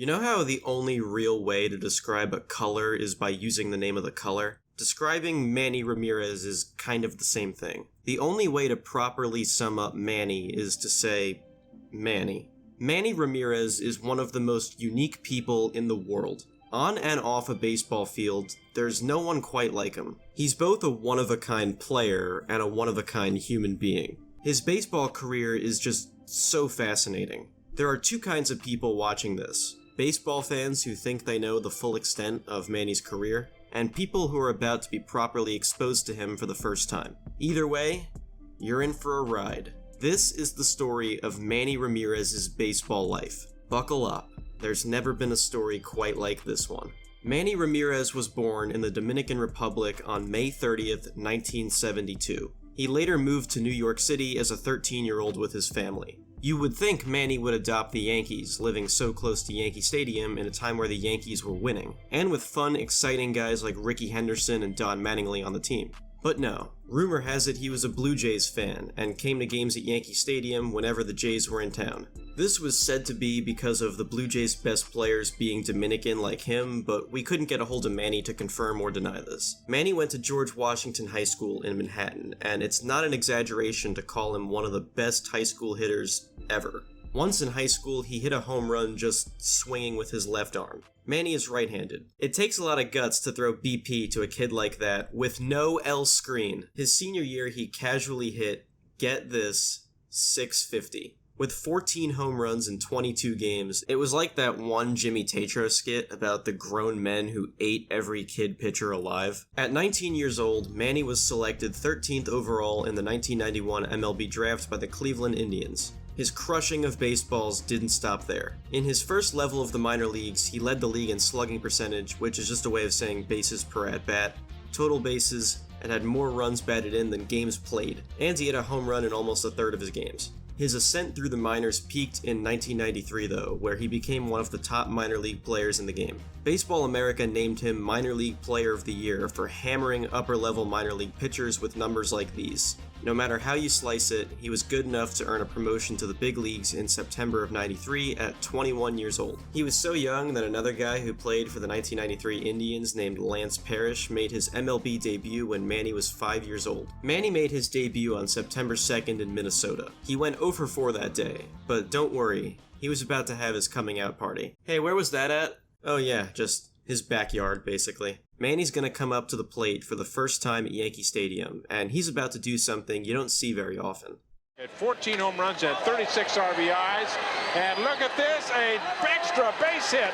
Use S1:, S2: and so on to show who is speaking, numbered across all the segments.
S1: You know how the only real way to describe a color is by using the name of the color? Describing Manny Ramirez is kind of the same thing. The only way to properly sum up Manny is to say, Manny. Manny Ramirez is one of the most unique people in the world. On and off a baseball field, there's no one quite like him. He's both a one-of-a-kind player and a one-of-a-kind human being. His baseball career is just so fascinating. There are two kinds of people watching this. Baseball fans who think they know the full extent of Manny's career, and people who are about to be properly exposed to him for the first time. Either way, you're in for a ride. This is the story of Manny Ramirez's baseball life. Buckle up. There's never been a story quite like this one. Manny Ramirez was born in the Dominican Republic on May 30th, 1972. He later moved to New York City as a 13-year-old with his family. You would think Manny would adopt the Yankees, living so close to Yankee Stadium in a time where the Yankees were winning, and with fun, exciting guys like Ricky Henderson and Don Mattingly on the team. But no, rumor has it he was a Blue Jays fan, and came to games at Yankee Stadium whenever the Jays were in town. This was said to be because of the Blue Jays' best players being Dominican like him, but we couldn't get a hold of Manny to confirm or deny this. Manny went to George Washington High School in Manhattan, and it's not an exaggeration to call him one of the best high school hitters ever. Once in high school, he hit a home run just swinging with his left arm. Manny is right-handed. It takes a lot of guts to throw BP to a kid like that with no L screen. His senior year, he casually hit, get this, .650. With 14 home runs in 22 games, it was like that one Jimmy Tatro skit about the grown men who ate every kid pitcher alive. At 19 years old, Manny was selected 13th overall in the 1991 MLB draft by the Cleveland Indians. His crushing of baseballs didn't stop there. In his first level of the minor leagues, he led the league in slugging percentage, which is just a way of saying bases per at-bat, total bases, and had more runs batted in than games played, and he hit a home run in almost a third of his games. His ascent through the minors peaked in 1993 though, where he became one of the top minor league players in the game. Baseball America named him Minor League Player of the Year for hammering upper-level minor league pitchers with numbers like these. No matter how you slice it, he was good enough to earn a promotion to the big leagues in September of '93 at 21 years old. He was so young that another guy who played for the 1993 Indians named Lance Parrish made his MLB debut when Manny was 5 years old. Manny made his debut on September 2nd in Minnesota. He went 0 for 4 that day, but don't worry, he was about to have his coming out party. Hey, where was that at? Oh yeah, just his backyard, basically. Manny's gonna come up to the plate for the first time at Yankee Stadium, and he's about to do something you don't see very often.
S2: At 14 home runs and 36 RBIs, and look at this, a extra base hit.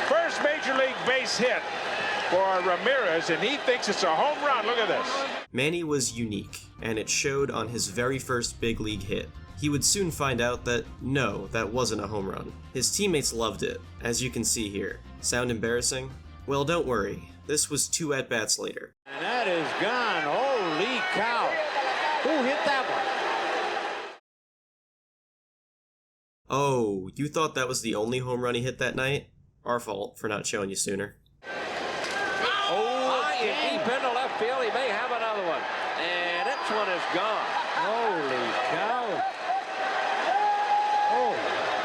S2: First major league base hit for Ramirez, and he thinks it's a home run. Look at this.
S1: Manny was unique, and it showed on his very first big league hit. He would soon find out that, no, that wasn't a home run. His teammates loved it, as you can see here. Sound embarrassing? Well, don't worry. This was 2 at-bats later.
S2: And that is gone. Holy cow. Who hit that one?
S1: Oh, you thought that was the only home run he hit that night? Our fault for not showing you sooner.
S3: Oh, deep into left field. He may have another one. And this one is gone. Holy cow. Oh,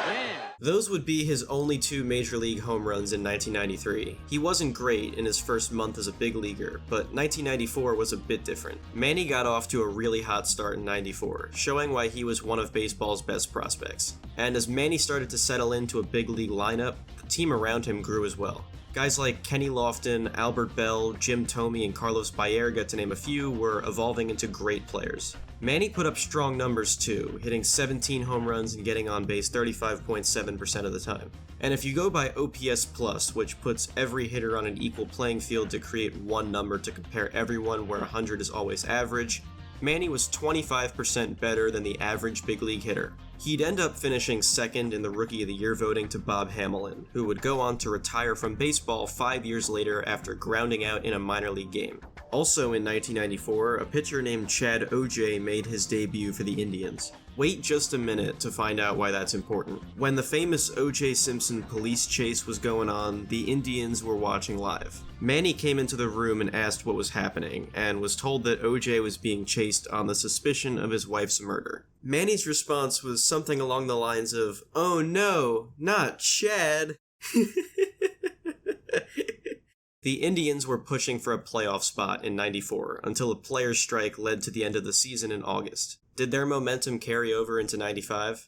S3: man.
S1: Those would be his only 2 major league home runs in 1993. He wasn't great in his first month as a big leaguer, but 1994 was a bit different. Manny got off to a really hot start in '94, showing why he was one of baseball's best prospects. And as Manny started to settle into a big league lineup, the team around him grew as well. Guys like Kenny Lofton, Albert Bell, Jim Thome, and Carlos Baerga, to name a few, were evolving into great players. Manny put up strong numbers too, hitting 17 home runs and getting on base 35.7% of the time. And if you go by OPS+, which puts every hitter on an equal playing field to create one number to compare everyone where 100 is always average, Manny was 25% better than the average big league hitter. He'd end up finishing second in the Rookie of the Year voting to Bob Hamlin, who would go on to retire from baseball 5 years later after grounding out in a minor league game. Also in 1994, a pitcher named Chad O.J. made his debut for the Indians. Wait just a minute to find out why that's important. When the famous O.J. Simpson police chase was going on, the Indians were watching live. Manny came into the room and asked what was happening, and was told that O.J. was being chased on the suspicion of his wife's murder. Manny's response was something along the lines of, "Oh no, not Chad." The Indians were pushing for a playoff spot in '94 until a players' strike led to the end of the season in August. Did their momentum carry over into '95?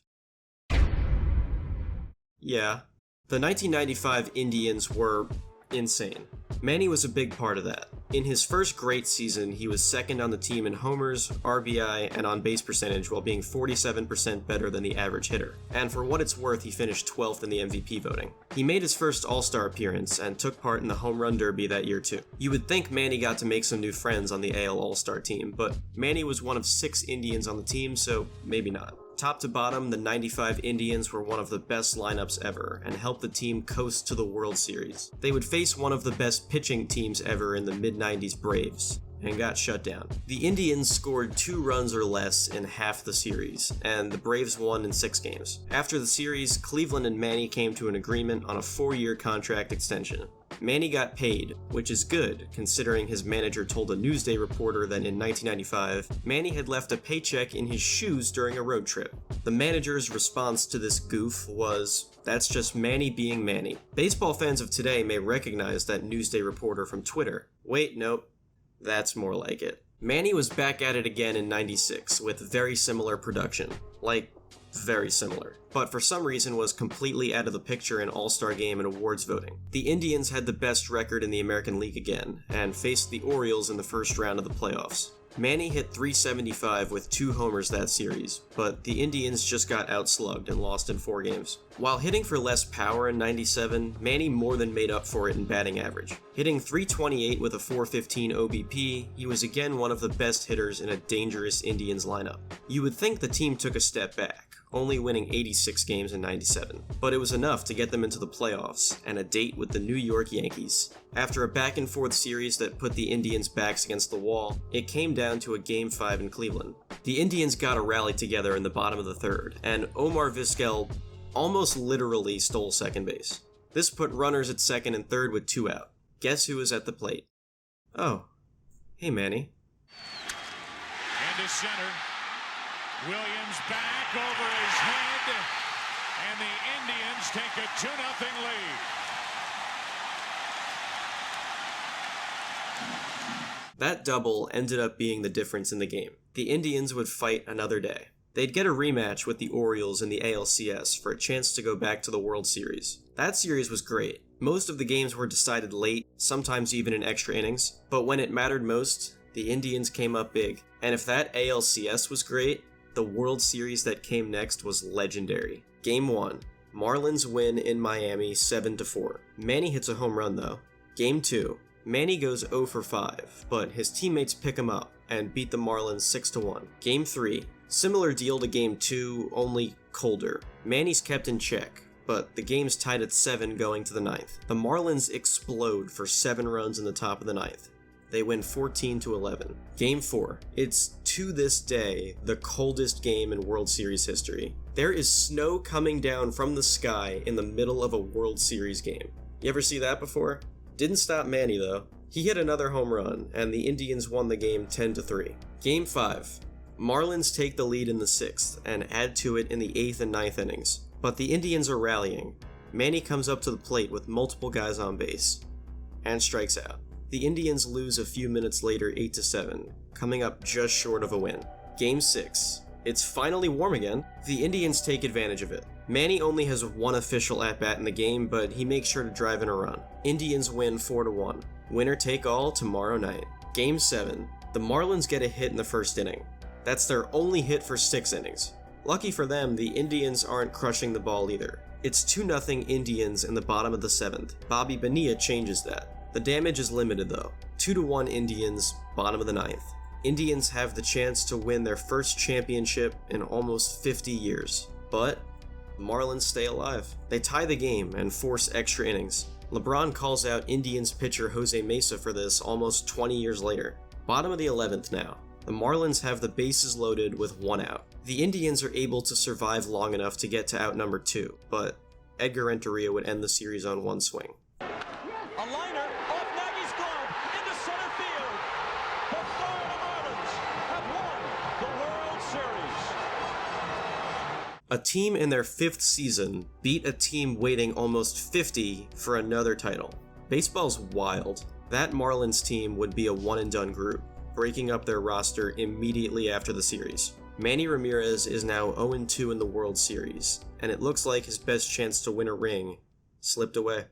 S1: Yeah. The 1995 Indians were insane. Manny was a big part of that. In his first great season, he was second on the team in homers, RBI, and on-base percentage while being 47% better than the average hitter. And for what it's worth, he finished 12th in the MVP voting. He made his first All-Star appearance and took part in the Home Run Derby that year too. You would think Manny got to make some new friends on the AL All-Star team, but Manny was one of 6 Indians on the team, so maybe not. Top to bottom, the '95 Indians were one of the best lineups ever and helped the team coast to the World Series. They would face one of the best pitching teams ever in the mid-90s Braves, and got shut down. The Indians scored 2 runs or less in half the series, and the Braves won in 6 games. After the series, Cleveland and Manny came to an agreement on a 4-year contract extension. Manny got paid, which is good, considering his manager told a Newsday reporter that in 1995, Manny had left a paycheck in his shoes during a road trip. The manager's response to this goof was, "That's just Manny being Manny." Baseball fans of today may recognize that Newsday reporter from Twitter. Wait, nope. That's more like it. Manny was back at it again in '96 with very similar production. Like, very similar. But for some reason was completely out of the picture in All-Star Game and awards voting. The Indians had the best record in the American League again, and faced the Orioles in the first round of the playoffs. Manny hit .375 with 2 homers that series, but the Indians just got outslugged and lost in 4 games. While hitting for less power in '97, Manny more than made up for it in batting average. Hitting .328 with a .415 OBP, he was again one of the best hitters in a dangerous Indians lineup. You would think the team took a step back, only winning 86 games in '97, but it was enough to get them into the playoffs and a date with the New York Yankees. After a back-and-forth series that put the Indians' backs against the wall, it came down to a Game 5 in Cleveland. The Indians got a rally together in the bottom of the 3rd, and Omar Vizquel almost literally stole second base. This put runners at 2nd and 3rd with 2 out. Guess who was at the plate? Oh, hey Manny.
S2: Into center. Williams back over his head, and the Indians take a 2-0 lead.
S1: That double ended up being the difference in the game. The Indians would fight another day. They'd get a rematch with the Orioles in the ALCS for a chance to go back to the World Series. That series was great. Most of the games were decided late, sometimes even in extra innings, but when it mattered most, the Indians came up big. And if that ALCS was great, the World Series that came next was legendary. Game 1. Marlins win in Miami 7-4. Manny hits a home run though. Game 2. Manny goes 0 for 5, but his teammates pick him up and beat the Marlins 6-1. Game 3. Similar deal to Game 2, only colder. Manny's kept in check, but the game's tied at 7 going to the 9th. The Marlins explode for 7 runs in the top of the 9th. They win 14-11. Game 4. It's, to this day, the coldest game in World Series history. There is snow coming down from the sky in the middle of a World Series game. You ever see that before? Didn't stop Manny though. He hit another home run, and the Indians won the game 10-3. Game 5. Marlins take the lead in the 6th, and add to it in the 8th and 9th innings. But the Indians are rallying. Manny comes up to the plate with multiple guys on base, and strikes out. The Indians lose a few minutes later 8-7, coming up just short of a win. Game 6. It's finally warm again. The Indians take advantage of it. Manny only has 1 official at-bat in the game, but he makes sure to drive in a run. Indians win 4-1. Winner take all tomorrow night. Game 7. The Marlins get a hit in the first inning. That's their only hit for 6 innings. Lucky for them, the Indians aren't crushing the ball either. It's 2-0 Indians in the bottom of the 7th. Bobby Bonilla changes that. The damage is limited though. 2-1 Indians, bottom of the 9th. Indians have the chance to win their first championship in almost 50 years. But Marlins stay alive. They tie the game and force extra innings. LeBron calls out Indians pitcher Jose Mesa for this almost 20 years later. Bottom of the 11th now. The Marlins have the bases loaded with 1 out. The Indians are able to survive long enough to get to out number 2, but Edgar Renteria would end the series on 1 swing.
S4: A liner off Nagy's glove into center field. The Florida Marlins have won the World Series.
S1: A team in their 5th season beat a team waiting almost 50 for another title. Baseball's wild. That Marlins team would be a one-and-done group, breaking up their roster immediately after the series. Manny Ramirez is now 0-2 in the World Series, and it looks like his best chance to win a ring slipped away.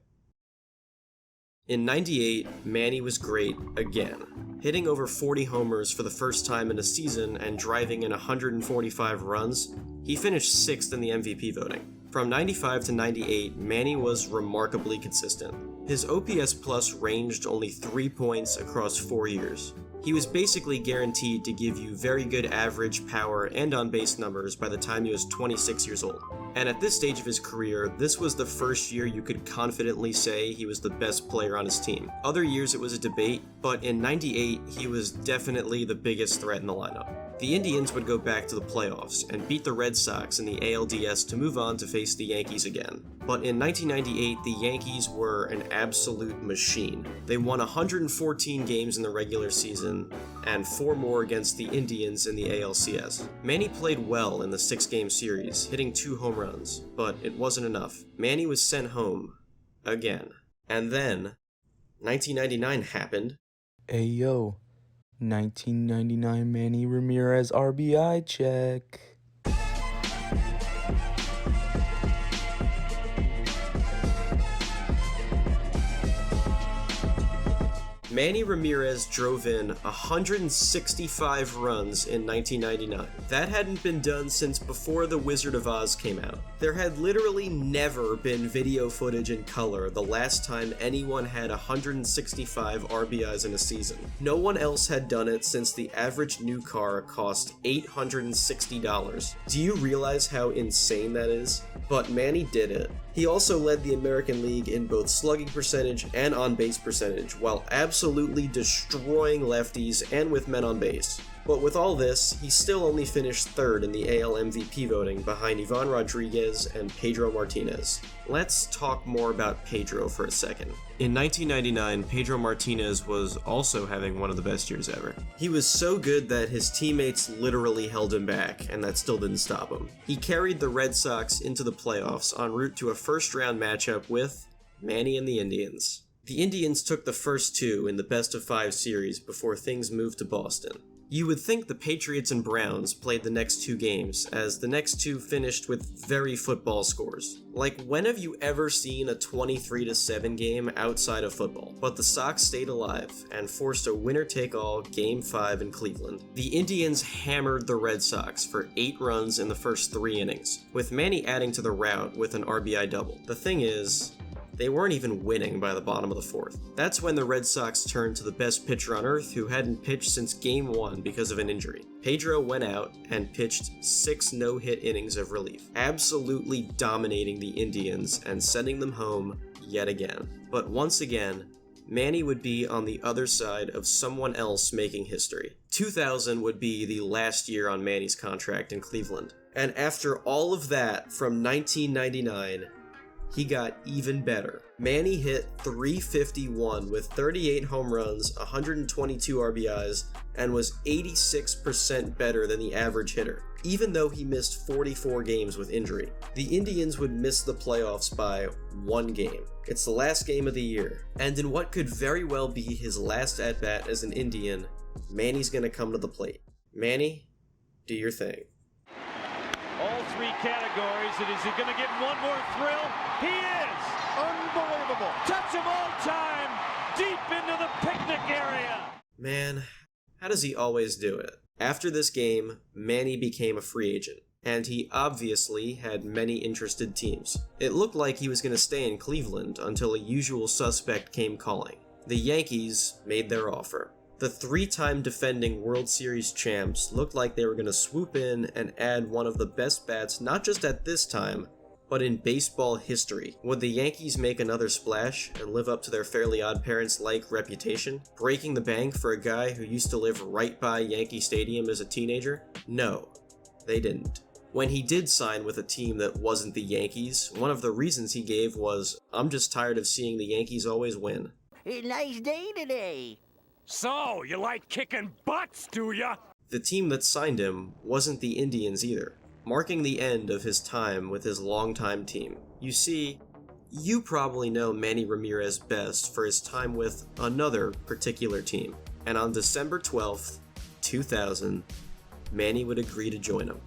S1: In '98, Manny was great again, hitting over 40 homers for the first time in a season and driving in 145 runs. He finished 6th in the MVP voting. From 95 to 98, Manny was remarkably consistent. His OPS plus ranged only 3 points across 4 years. He was basically guaranteed to give you very good average power and on-base numbers by the time he was 26 years old. And at this stage of his career, this was the first year you could confidently say he was the best player on his team. Other years it was a debate, but in '98 he was definitely the biggest threat in the lineup. The Indians would go back to the playoffs and beat the Red Sox in the ALDS to move on to face the Yankees again. But in 1998, the Yankees were an absolute machine. They won 114 games in the regular season and 4 more against the Indians in the ALCS. Manny played well in the 6-game series, hitting 2 home runs, but it wasn't enough. Manny was sent home again. And then 1999 happened.
S5: Ayo. 1999 Manny Ramirez RBI check.
S1: Manny Ramirez drove in 165 runs in 1999. That hadn't been done since before The Wizard of Oz came out. There had literally never been video footage in color the last time anyone had 165 RBIs in a season. No one else had done it since the average new car cost $860. Do you realize how insane that is? But Manny did it. He also led the American League in both slugging percentage and on-base percentage, while absolutely destroying lefties and with men on base. But with all this, he still only finished 3rd in the AL MVP voting behind Ivan Rodriguez and Pedro Martinez. Let's talk more about Pedro for a second. In 1999, Pedro Martinez was also having one of the best years ever. He was so good that his teammates literally held him back, and that still didn't stop him. He carried the Red Sox into the playoffs en route to a first-round matchup with Manny and the Indians. The Indians took the first 2 in the best-of-5 series before things moved to Boston. You would think the Patriots and Browns played the next 2 games, as the next 2 finished with very football scores. Like, when have you ever seen a 23-7 game outside of football? But the Sox stayed alive and forced a winner-take-all Game 5 in Cleveland. The Indians hammered the Red Sox for 8 runs in the first 3 innings, with Manny adding to the rout with an RBI double. The thing is, they weren't even winning by the bottom of the 4th. That's when the Red Sox turned to the best pitcher on earth who hadn't pitched since Game 1 because of an injury. Pedro went out and pitched 6 no-hit innings of relief, absolutely dominating the Indians and sending them home yet again. But once again, Manny would be on the other side of someone else making history. 2000 would be the last year on Manny's contract in Cleveland. And after all of that, from 1999, he got even better. Manny hit .351 with 38 home runs, 122 RBIs, and was 86% better than the average hitter, even though he missed 44 games with injury. The Indians would miss the playoffs by 1 game. It's the last game of the year, and in what could very well be his last at-bat as an Indian, Manny's gonna come to the plate. Manny, do your thing.
S4: All 3 categories, and is he going to get one more thrill? He is! Unbelievable! Touch of all time, deep into the picnic area!
S1: Man, how does he always do it? After this game, Manny became a free agent, and he obviously had many interested teams. It looked like he was going to stay in Cleveland until a usual suspect came calling. The Yankees made their offer. The 3-time defending World Series champs looked like they were going to swoop in and add one of the best bats not just at this time, But in baseball history, would the Yankees make another splash and live up to their Fairly Odd Parents-like reputation, breaking the bank for a guy who used to live right by Yankee Stadium as a teenager? No, they didn't. When he did sign with a team that wasn't the Yankees, one of the reasons he gave was, "I'm just tired of seeing the Yankees always win."
S6: Nice day today.
S4: So, you like kicking butts, do ya?
S1: The team that signed him wasn't the Indians either, marking the end of his time with his longtime team. You see, you probably know Manny Ramirez best for his time with another particular team, and on December 12th, 2000, Manny would agree to join him.